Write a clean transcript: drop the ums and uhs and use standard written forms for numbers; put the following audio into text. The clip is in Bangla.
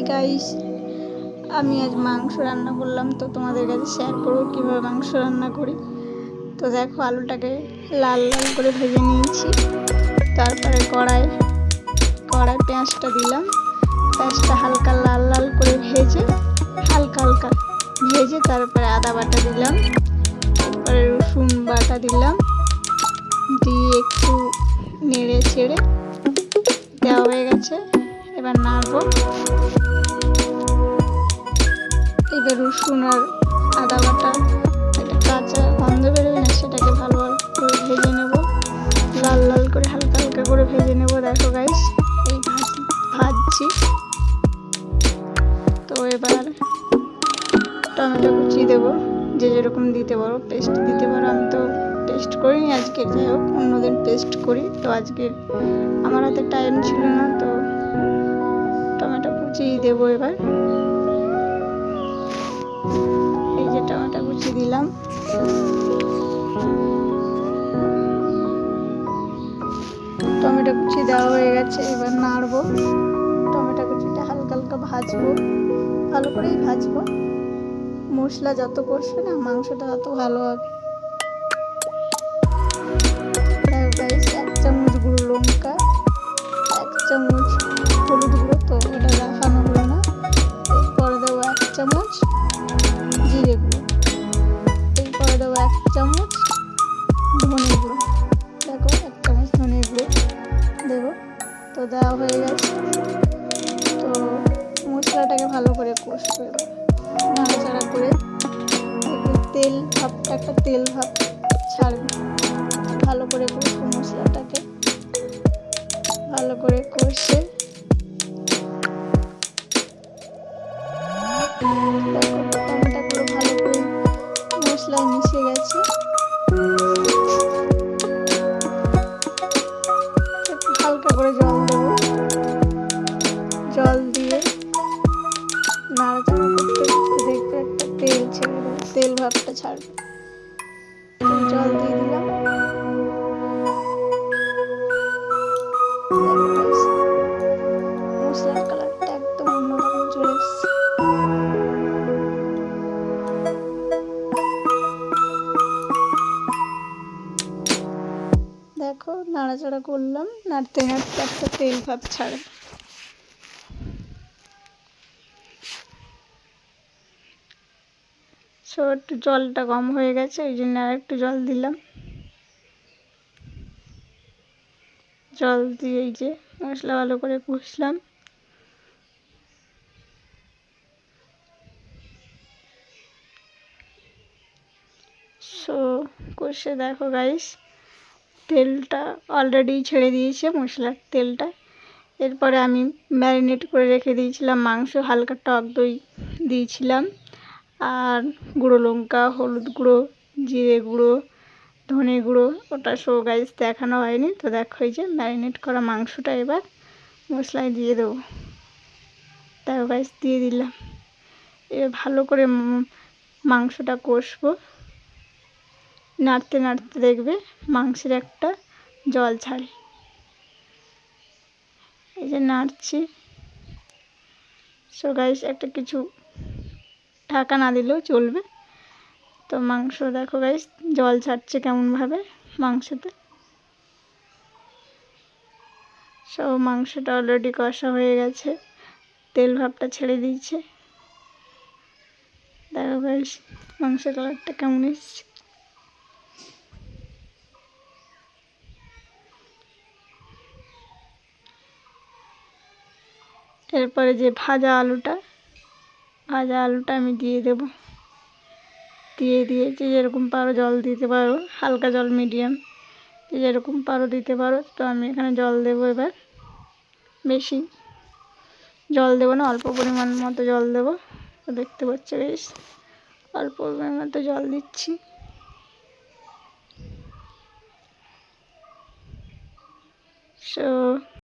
গাইস, আমি আজ মাংস রান্না করলাম, তো তোমাদের কাছে শেয়ার করবো কীভাবে মাংস রান্না করি। তো দেখো, আলুটাকে লাল লাল করে ভেজে নিয়েছি। তারপরে কড়াই পেঁয়াজটা দিলাম। পেঁয়াজটা হালকা লাল লাল করে হালকা ভেজে তারপরে আদা বাটা দিলাম। তারপরে রসুন বাটা দিলাম, দিয়ে একটু নেড়ে ছেড়ে দেওয়া হয়ে গেছে। এবার নাড়বো। এবার রসুন আর আদা বাটা একটা কাঁচা গন্ধ বেরোবে না, সেটাকে ভালো করে ভেজে নেব। লাল লাল করে হালকা হালকা করে ভেজে নেব। দেখো গাইস, এই ভাজছি। তো এবার টমেটো কুচি দেবো, যে যেরকম দিতে পারো, পেস্ট দিতে পারো। আমি তো পেস্ট করিনি আজকে, যাই হোক অন্যদিন পেস্ট করি। তো আজকে আমার হাতে টাইম ছিল না, তো টমেটো কুচি দেবো। এবার এই যে টমেটো কুচি দিলাম। টমেটো কুচি দেওয়া হয়ে গেছে, এবার নাড়বো। টমেটো কুচিটা হালকা হালকা ভাজবো, ভালো করেই ভাজবো। মশলা যত কষবে না, মাংসটা তত ভালো হবে। এক চামচ গুঁড়ো লঙ্কা, 1 চামচ হলুদ গুঁড়ো, তো ওটা রাখানো হলো না। এরপরে দেবো 1 চামচ জিরে গুঁড়ো, এরপরে দেবো 1 চামচ ধনে গুঁড়ো। দেখো, 1 চামচ ধনে গুঁড়ো দেবো। তো দেওয়া হয়ে গেছে। তো মশলাটাকে ভালো করে কষবো। এবার নাড়াচাড়া করে একটা তেল ভাব ছাড়বে। ভালো করে কষবো মশলাটাকে, ভালো করে কষে টমেটোগুলো ভালো করে মশলায় মিশে গেছে। হালকা করে জল দেবো। জল দিয়ে নাড়াচাড়া করতে করতে দেখবে একটা তেল ছেড়ে দেবে, তেল ভাবটা ছাড়বে। জল দিয়ে দিলাম। মশলার কালারটা একদম অন্যরকম চলে এসছে। দেখো, নাড়াচাড়া করলাম, নাড়তে নাড়তে একটা তেল ভাব ছাড়ে। একটু জলটা কম হয়ে গেছে, ওই জন্য আর একটু জল দিলাম। জল দিয়ে এই যে মশলা ভালো করে কষলাম। কষে দেখো গাইস, তেলটা অলরেডি ছেড়ে দিয়েছে, মশলার তেলটা। এরপরে আমি ম্যারিনেট করে রেখে দিয়েছিলাম মাংস, হালকা টক দই দিয়েছিলাম, আর গুঁড়ো লঙ্কা, হলুদ গুঁড়ো, জিরে গুঁড়ো, ধনে গুঁড়ো, ওটা গাইস দেখানো হয়নি। তো দেখো, এই যে ম্যারিনেট করা মাংসটা এবার মশলায় দিয়ে দেবো। দেখো গাইস, দিয়ে দিলাম। এবার ভালো করে মাংসটা কষবো। নাড়তে নাড়তে দেখবে মাংসের একটা জল ছাড়ে। এই যে নাড়ছি। গাইস, একটা কিছু ঢাকা না দিলেও চলবে। তো মাংস দেখো গাইস, জল ছাড়ছে কেমনভাবে মাংসতে। মাংসটা অলরেডি কষা হয়ে গেছে, তেল ভাবটা ছেড়ে দিয়েছে। দেখো গাইস, মাংসের কালারটা কেমন এসছে। এরপরে যে ভাজা আলুটা আমি দিয়ে দেব। দিয়েছি, যেরকম পারো জল দিতে পারো, হালকা জল, মিডিয়াম, যেরকম পারো দিতে পারো। তো আমি এখানে জল দেবো। এবার বেশি জল দেবো না, অল্প পরিমাণ মতো জল দেবো। তো দেখতে পাচ্ছ বেশ অল্প পরিমাণ মতো জল দিচ্ছি।